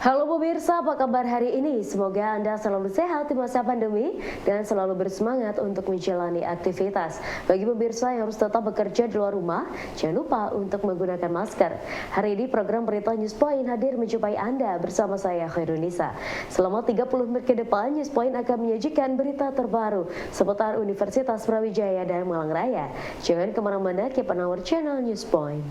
Halo pemirsa, apa kabar hari ini? Semoga Anda selalu sehat di masa pandemi dan selalu bersemangat untuk menjalani aktivitas. Bagi pemirsa yang harus tetap bekerja di luar rumah, jangan lupa untuk menggunakan masker. Hari ini program Berita Newspoint hadir menjumpai Anda bersama saya Khairunisa. Selama 30 menit ke depan, Newspoint akan menyajikan berita terbaru seputar Universitas Brawijaya dan Malang Raya. Jangan kemana-mana, keep on our channel Newspoint.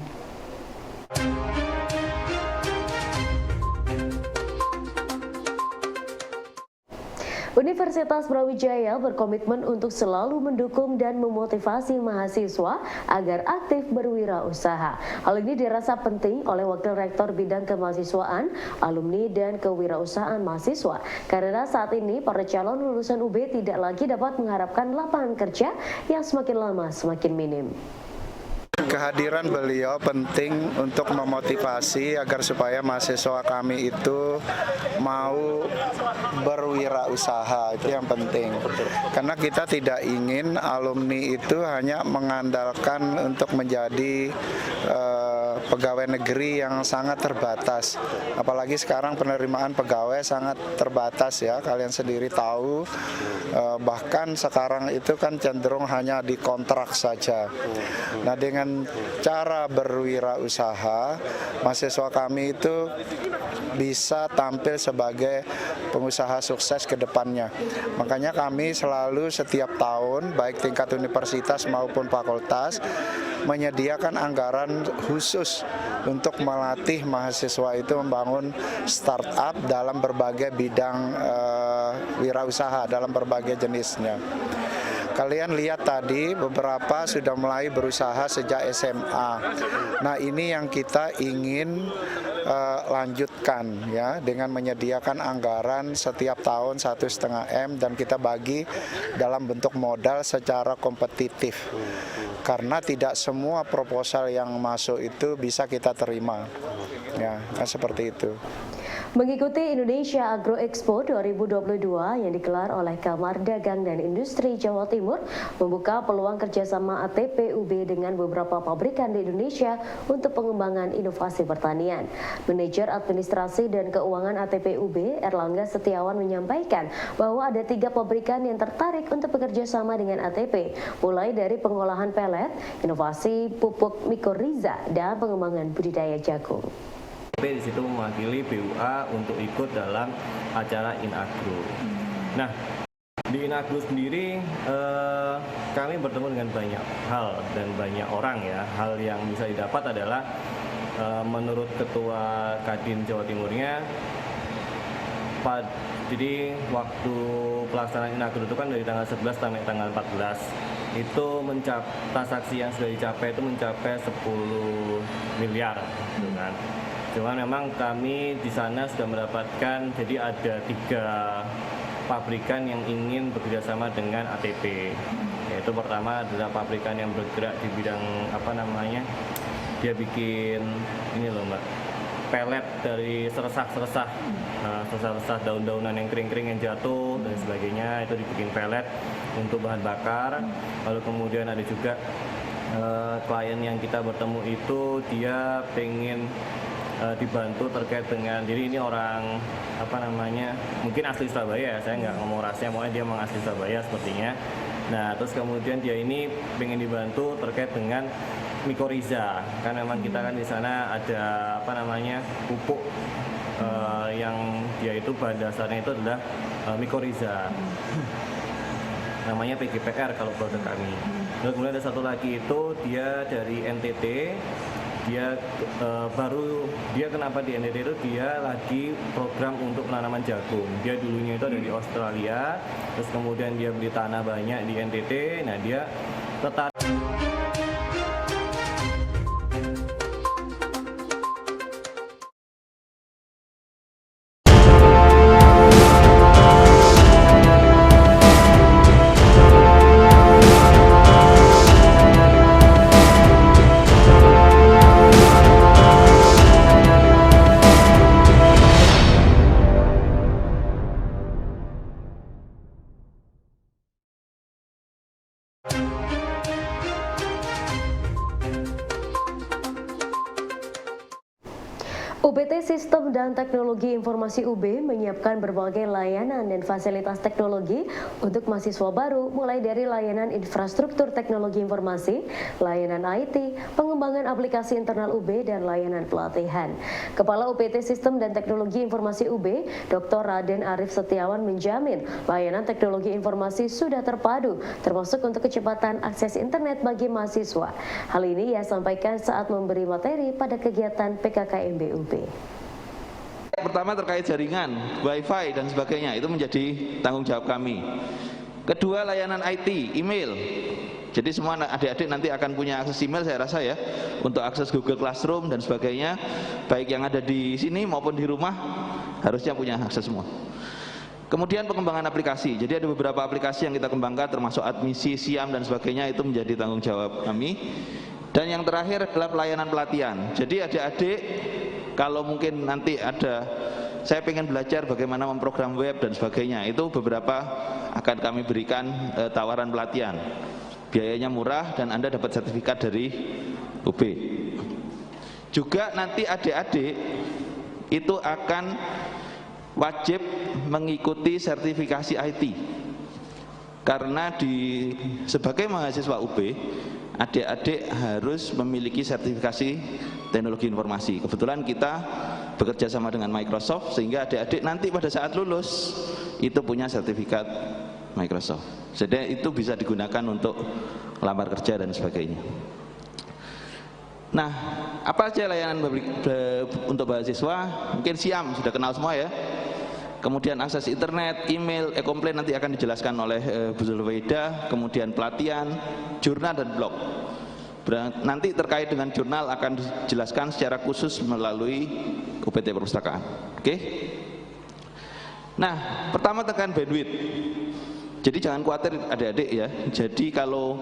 Universitas Brawijaya berkomitmen untuk selalu mendukung dan memotivasi mahasiswa agar aktif berwirausaha. Hal ini dirasa penting oleh Wakil Rektor Bidang Kemahasiswaan, Alumni dan Kewirausahaan Mahasiswa. Karena saat ini para calon lulusan UB tidak lagi dapat mengharapkan lapangan kerja yang semakin lama semakin minim. Kehadiran beliau penting untuk memotivasi agar supaya mahasiswa kami itu mau berwirausaha, itu yang penting. Karena kita tidak ingin alumni itu hanya mengandalkan untuk menjadi pegawai negeri yang sangat terbatas. Apalagi sekarang penerimaan pegawai sangat terbatas ya, kalian sendiri tahu. Bahkan sekarang itu kan cenderung hanya dikontrak saja. Nah, dengan cara berwirausaha, mahasiswa kami itu bisa tampil sebagai pengusaha sukses ke depannya. Makanya kami selalu setiap tahun, baik tingkat universitas maupun fakultas, menyediakan anggaran khusus untuk melatih mahasiswa itu membangun startup dalam berbagai bidang wirausaha, dalam berbagai jenisnya. Kalian lihat tadi beberapa sudah mulai berusaha sejak SMA. Nah, ini yang kita ingin lanjutkan ya, dengan menyediakan anggaran setiap tahun 1,5 M dan kita bagi dalam bentuk modal secara kompetitif. Karena tidak semua proposal yang masuk itu bisa kita terima. Ya, seperti itu. Mengikuti Indonesia Agro Expo 2022 yang digelar oleh Kamar Dagang dan Industri Jawa Timur membuka peluang kerjasama ATP UB dengan beberapa pabrikan di Indonesia untuk pengembangan inovasi pertanian. Manajer Administrasi dan Keuangan ATP UB, Erlangga Setiawan menyampaikan bahwa ada 3 pabrikan yang tertarik untuk bekerja sama dengan ATP, mulai dari pengolahan pelet, inovasi pupuk mikoriza, dan pengembangan budidaya jagung. Di situ mewakili BUA untuk ikut dalam acara Inagro. Nah, di Inagro sendiri kami bertemu dengan banyak hal dan banyak orang ya. Hal yang bisa didapat adalah menurut Ketua Kadin Jawa Timurnya, jadi waktu pelaksanaan Inagro itu kan dari tanggal 11 sampai tanggal 14 itu transaksi yang sudah dicapai itu mencapai 10 miliar gitu kan. Cuman memang kami di sana sudah mendapatkan, jadi ada 3 pabrikan yang ingin bekerjasama dengan ATP. Yaitu pertama adalah pabrikan yang bergerak di bidang dia bikin ini loh Mbak, pelet dari seresah-seresah, seresah-seresah daun-daunan yang kering-kering yang jatuh dan sebagainya, itu dibikin pelet untuk bahan bakar. Lalu kemudian ada juga klien yang kita bertemu itu dia pengen dibantu terkait dengan, jadi ini orang mungkin asli Surabaya, saya nggak ngomong rasnya, pokoknya dia memang asli Surabaya sepertinya. Nah, terus kemudian dia ini pengen dibantu terkait dengan mikoriza, kan memang kita kan di sana ada pupuk yang dia itu bahan dasarnya itu adalah mikoriza, namanya PGPR kalau produk kami. Lalu kemudian ada satu lagi itu dia dari NTT. Dia kenapa di NTT itu dia lagi program untuk penanaman jagung. Dia dulunya itu ada di Australia, terus kemudian dia beli tanah banyak di NTT. Nah, dia tertarik. UPT Sistem dan Teknologi Informasi UB menyiapkan berbagai layanan dan fasilitas teknologi untuk mahasiswa baru, mulai dari layanan infrastruktur teknologi informasi, layanan IT, pengembangan aplikasi internal UB, dan layanan pelatihan. Kepala UPT Sistem dan Teknologi Informasi UB, Dr. Raden Arif Setiawan menjamin layanan teknologi informasi sudah terpadu, termasuk untuk kecepatan akses internet bagi mahasiswa. Hal ini ia sampaikan saat memberi materi pada kegiatan PKKMB UB. Pertama terkait jaringan, wifi dan sebagainya, itu menjadi tanggung jawab kami. Kedua, layanan IT, email. Jadi semua adik-adik nanti akan punya akses email, saya rasa ya, untuk akses Google Classroom dan sebagainya, baik yang ada di sini maupun di rumah harusnya punya akses semua. Kemudian pengembangan aplikasi, jadi ada beberapa aplikasi yang kita kembangkan termasuk admisi, SIAM dan sebagainya, itu menjadi tanggung jawab kami. Dan yang terakhir adalah pelayanan pelatihan. Jadi adik-adik kalau mungkin nanti ada, saya pengen belajar bagaimana memprogram web dan sebagainya, itu beberapa akan kami berikan tawaran pelatihan. Biayanya murah dan Anda dapat sertifikat dari UB. Juga nanti adik-adik itu akan wajib mengikuti sertifikasi IT. Karena sebagai mahasiswa UB, adik-adik harus memiliki sertifikasi teknologi informasi. Kebetulan kita bekerja sama dengan Microsoft, sehingga adik-adik nanti pada saat lulus itu punya sertifikat Microsoft. Jadi itu bisa digunakan untuk lamar kerja dan sebagainya. Nah, apa aja layanan untuk mahasiswa? Mungkin SIAM sudah kenal semua ya. Kemudian akses internet, email, e-komplain nanti akan dijelaskan oleh Bu Zulfaida. Kemudian pelatihan, jurnal dan blog. Nanti terkait dengan jurnal akan dijelaskan secara khusus melalui UPT Perpustakaan. Oke? Nah, pertama tekan bandwidth. Jadi jangan khawatir adik-adik ya. Jadi kalau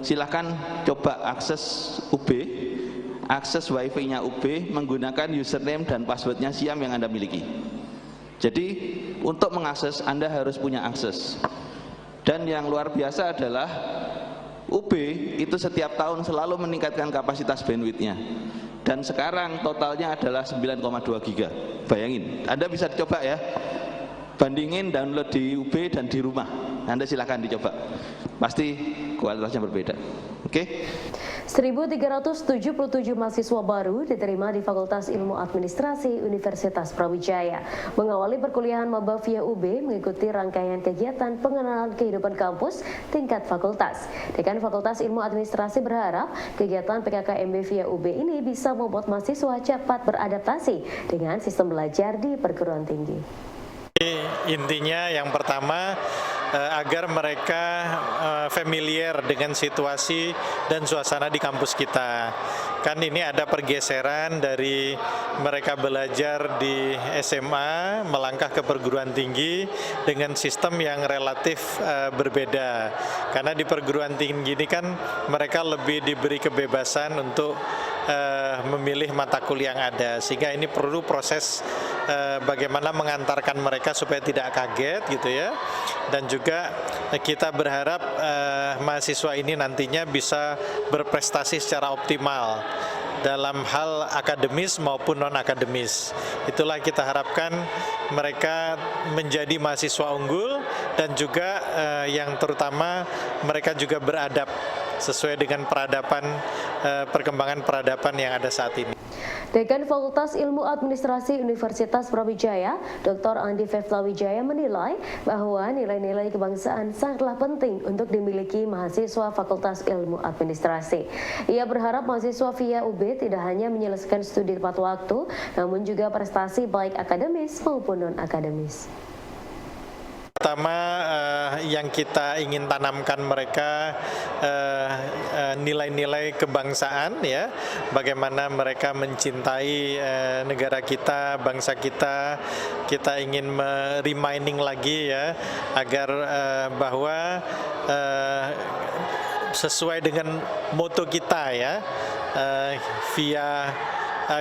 silahkan coba akses UB, akses wifi-nya UB menggunakan username dan passwordnya SIAM yang Anda miliki. Jadi untuk mengakses Anda harus punya akses. Dan yang luar biasa adalah UB itu setiap tahun selalu meningkatkan kapasitas bandwidth-nya. Dan sekarang totalnya adalah 9,2 giga. Bayangin, Anda bisa dicoba ya. Bandingin download di UB dan di rumah. Anda silahkan dicoba. Pasti kualitasnya berbeda. Oke? 1.377 mahasiswa baru diterima di Fakultas Ilmu Administrasi Universitas Brawijaya. Mengawali perkuliahan maba via UB mengikuti rangkaian kegiatan pengenalan kehidupan kampus tingkat fakultas. Dekan Fakultas Ilmu Administrasi berharap kegiatan PKKMB via UB ini bisa membuat mahasiswa cepat beradaptasi dengan sistem belajar di perguruan tinggi. Intinya yang pertama agar mereka familiar dengan situasi dan suasana di kampus kita. Kan ini ada pergeseran dari mereka belajar di SMA melangkah ke perguruan tinggi dengan sistem yang relatif berbeda. Karena di perguruan tinggi ini kan mereka lebih diberi kebebasan untuk memilih mata kuliah yang ada, sehingga ini perlu proses bagaimana mengantarkan mereka supaya tidak kaget gitu ya. Dan juga kita berharap mahasiswa ini nantinya bisa berprestasi secara optimal dalam hal akademis maupun non-akademis. Itulah kita harapkan mereka menjadi mahasiswa unggul dan juga yang terutama mereka juga beradab sesuai dengan peradaban, perkembangan peradaban yang ada saat ini. Dekan Fakultas Ilmu Administrasi Universitas Brawijaya, Dr. Andi Feflawijaya menilai bahwa nilai-nilai kebangsaan sangatlah penting untuk dimiliki mahasiswa Fakultas Ilmu Administrasi. Ia berharap mahasiswa via UB tidak hanya menyelesaikan studi tepat waktu, namun juga prestasi baik akademis maupun non-akademis. Pertama yang kita ingin tanamkan mereka nilai-nilai kebangsaan ya, bagaimana mereka mencintai negara kita, bangsa kita. Kita ingin reminding lagi ya agar bahwa sesuai dengan moto kita ya, via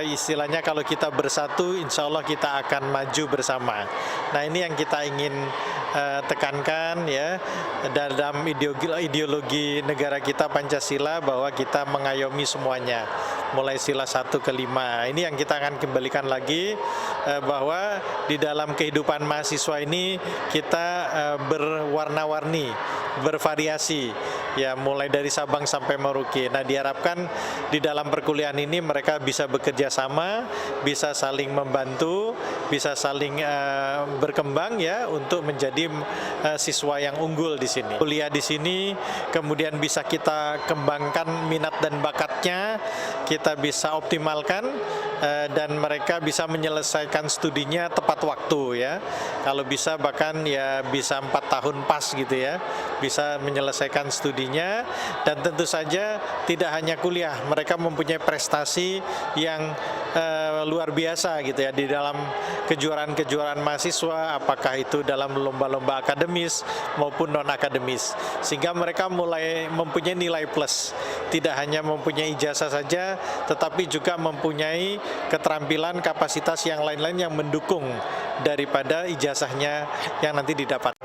istilahnya kalau kita bersatu, insya Allah kita akan maju bersama. Nah ini yang kita ingin tekankan ya dalam ideologi negara kita Pancasila, bahwa kita mengayomi semuanya, mulai sila 1 ke 5. Ini yang kita akan kembalikan lagi, bahwa di dalam kehidupan mahasiswa ini kita berwarna-warni, bervariasi, ya mulai dari Sabang sampai Merauke. Nah, diharapkan di dalam perkuliahan ini mereka bisa bekerja sama, bisa saling membantu, bisa saling berkembang ya untuk menjadi siswa yang unggul di sini. Kuliah di sini kemudian bisa kita kembangkan minat dan bakatnya, kita bisa optimalkan dan mereka bisa menyelesaikan studinya tepat waktu ya. Kalau bisa bahkan ya bisa 4 tahun pas gitu ya, bisa menyelesaikan studinya. Dan tentu saja tidak hanya kuliah, mereka mempunyai prestasi yang luar biasa gitu ya di dalam kejuaraan-kejuaraan mahasiswa, apakah itu dalam lomba-lomba akademis maupun non-akademis, sehingga mereka mulai mempunyai nilai plus, tidak hanya mempunyai ijazah saja, tetapi juga mempunyai keterampilan, kapasitas yang lain-lain yang mendukung daripada ijazahnya yang nanti didapat.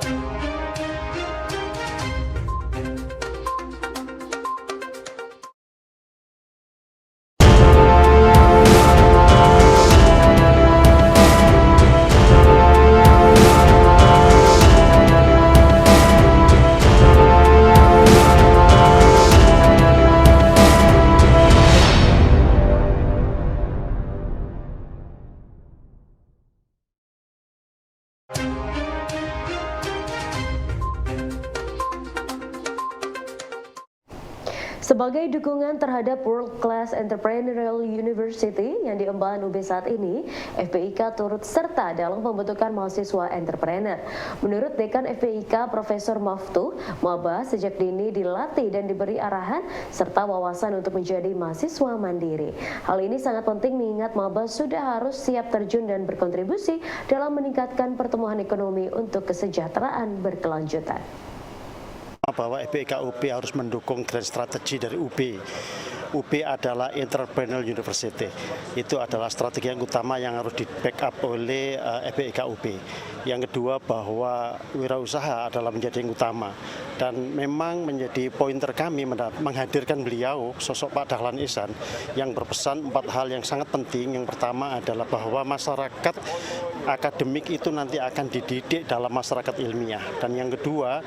Sebagai dukungan terhadap World Class Entrepreneurial University yang diemban UB saat ini, FPIK turut serta dalam pembentukan mahasiswa entrepreneur. Menurut Dekan FPIK Profesor Maftuh, maba sejak dini dilatih dan diberi arahan serta wawasan untuk menjadi mahasiswa mandiri. Hal ini sangat penting mengingat maba sudah harus siap terjun dan berkontribusi dalam meningkatkan pertumbuhan ekonomi untuk kesejahteraan berkelanjutan. Bahwa FPIK UB harus mendukung grand strategi dari UB. UB adalah Entrepreneurial University. Itu adalah strategi yang utama yang harus di-backup oleh FPIK UB. Yang kedua bahwa wirausaha adalah menjadi yang utama. Dan memang menjadi pointer kami menghadirkan beliau, sosok Pak Dahlan Iskan, yang berpesan 4 hal yang sangat penting. Yang pertama adalah bahwa masyarakat akademik itu nanti akan dididik dalam masyarakat ilmiah. Dan yang kedua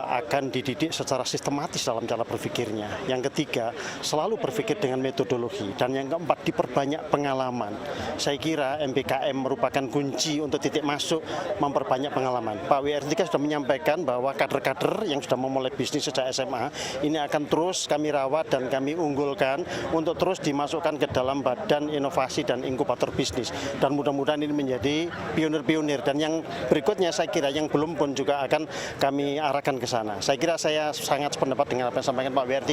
akan dididik secara sistematis dalam cara berpikirnya. Yang ketiga, selalu berpikir dengan metodologi. Dan yang keempat, diperbanyak pengalaman. Saya kira MBKM merupakan kunci untuk titik masuk memperbanyak pengalaman. Pak WR3 sudah menyampaikan bahwa kader-kader yang sudah memulai bisnis sejak SMA ini akan terus kami rawat dan kami unggulkan untuk terus dimasukkan ke dalam badan inovasi dan inkubator bisnis. Dan mudah-mudahan ini menjadi pionir-pionir. Dan yang berikutnya saya kira yang belum pun juga akan kami arahkan ke sana. Saya kira saya sangat sependapat dengan apa yang disampaikan Pak WR3.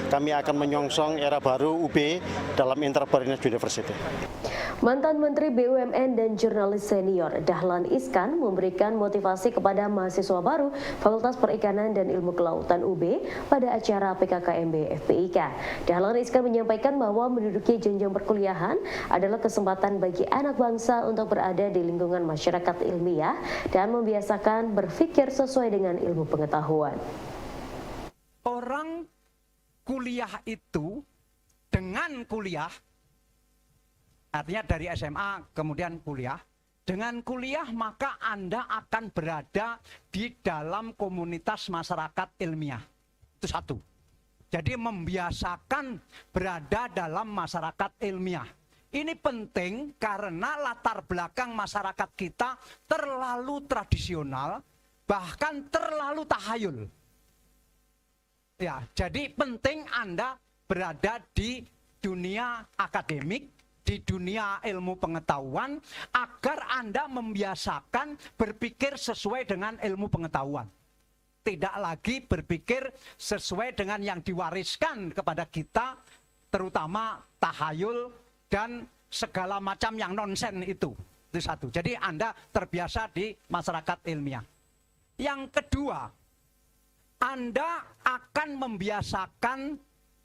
Kami akan menyongsong era baru UB dalam Entrepreneurial University. Mantan Menteri BUMN dan jurnalis senior Dahlan Iskan memberikan motivasi kepada mahasiswa baru Fakultas Perikanan dan Ilmu Kelautan UB pada acara PKKMB FPIK. Dahlan Iskan menyampaikan bahwa menduduki jenjang perkuliahan adalah kesempatan bagi anak bangsa untuk berada di lingkungan masyarakat ilmiah dan membiasakan berpikir sesuai dengan ilmu pengetahuan. Orang kuliah itu dengan kuliah, artinya dari SMA kemudian kuliah, dengan kuliah maka Anda akan berada di dalam komunitas masyarakat ilmiah. Itu satu. Jadi membiasakan berada dalam masyarakat ilmiah. Ini penting karena latar belakang masyarakat kita terlalu tradisional, bahkan terlalu tahayul. Ya, jadi penting Anda berada di dunia akademik, di dunia ilmu pengetahuan, agar Anda membiasakan berpikir sesuai dengan ilmu pengetahuan. Tidak lagi berpikir sesuai dengan yang diwariskan kepada kita, terutama tahayul dan segala macam yang nonsen itu. Itu satu. Jadi Anda terbiasa di masyarakat ilmiah. Yang kedua, Anda akan membiasakan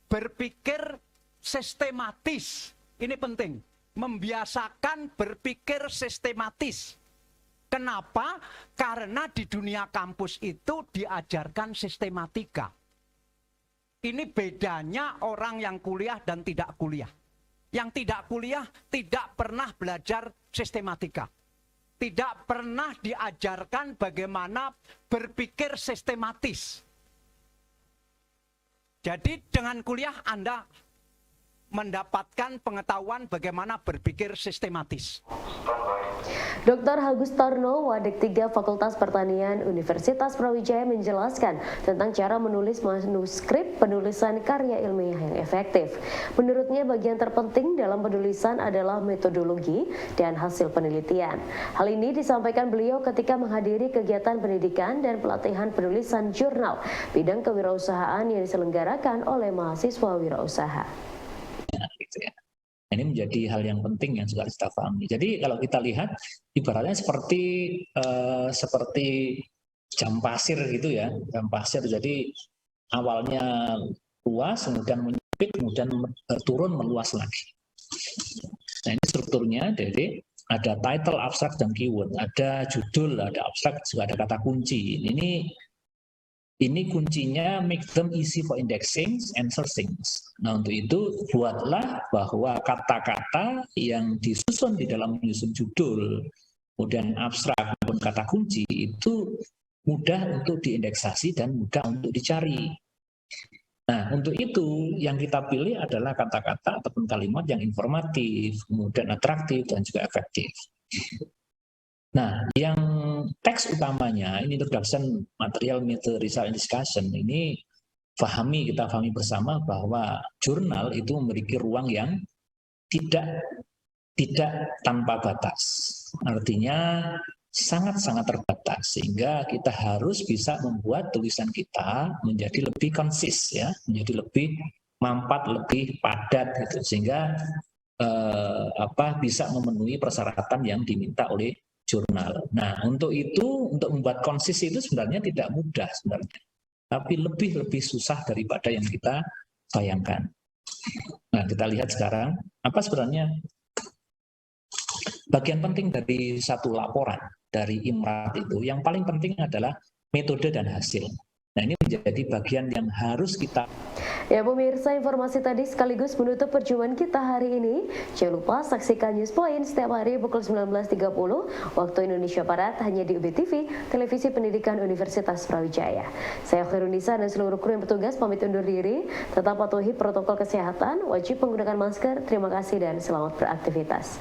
berpikir sistematis. Ini penting, membiasakan berpikir sistematis. Kenapa? Karena di dunia kampus itu diajarkan sistematika. Ini bedanya orang yang kuliah dan tidak kuliah. yang tidak kuliah tidak pernah belajar sistematika. Tidak pernah diajarkan bagaimana berpikir sistematis. Jadi dengan kuliah Anda mendapatkan pengetahuan bagaimana berpikir sistematis. Dr. Hagustarno, Wadik 3 Fakultas Pertanian Universitas Brawijaya menjelaskan tentang cara menulis manuskrip penulisan karya ilmiah yang efektif. Menurutnya bagian terpenting dalam penulisan adalah metodologi dan hasil penelitian. Hal ini disampaikan beliau ketika menghadiri kegiatan pendidikan dan pelatihan penulisan jurnal bidang kewirausahaan yang diselenggarakan oleh mahasiswa wirausaha. Gitu ya. Ini menjadi hal yang penting yang juga kita pahami. Jadi kalau kita lihat ibaratnya seperti jam pasir gitu ya, jam pasir. Jadi awalnya luas, kemudian menyempit, kemudian turun meluas lagi. Nah ini strukturnya, jadi ada title, abstrak, dan keyword, ada judul, ada abstrak, juga ada kata kunci. Ini kuncinya make them easy for indexing and searching. Nah untuk itu buatlah bahwa kata-kata yang disusun di dalam menyusun judul, kemudian abstrak maupun kata kunci itu mudah untuk diindeksasi dan mudah untuk dicari. Nah untuk itu yang kita pilih adalah kata-kata ataupun kalimat yang informatif, kemudian atraktif dan juga efektif. Nah, yang teks utamanya, ini introduction material method research and discussion, ini kita pahami bersama bahwa jurnal itu memiliki ruang yang tidak tanpa batas. Artinya sangat-sangat terbatas, sehingga kita harus bisa membuat tulisan kita menjadi lebih konsis, ya, menjadi lebih mampat, lebih padat, gitu, sehingga bisa memenuhi persyaratan yang diminta oleh jurnal. Nah, untuk itu, untuk membuat konsis itu sebenarnya tidak mudah sebenarnya, tapi lebih susah daripada yang kita bayangkan. Nah, kita lihat sekarang apa sebenarnya bagian penting dari satu laporan dari IMRAT itu. Yang paling penting adalah metode dan hasil. Nah, ini menjadi bagian yang harus kita. Ya pemirsa, informasi tadi sekaligus menutup perjumpaan kita hari ini. Jangan lupa saksikan News Point setiap hari pukul 19.30 waktu Indonesia Barat hanya di UB TV, Televisi Pendidikan Universitas Brawijaya. Saya Khairunisa dan seluruh kru yang bertugas pamit undur diri. Tetap patuhi protokol kesehatan, wajib menggunakan masker. Terima kasih dan selamat beraktivitas.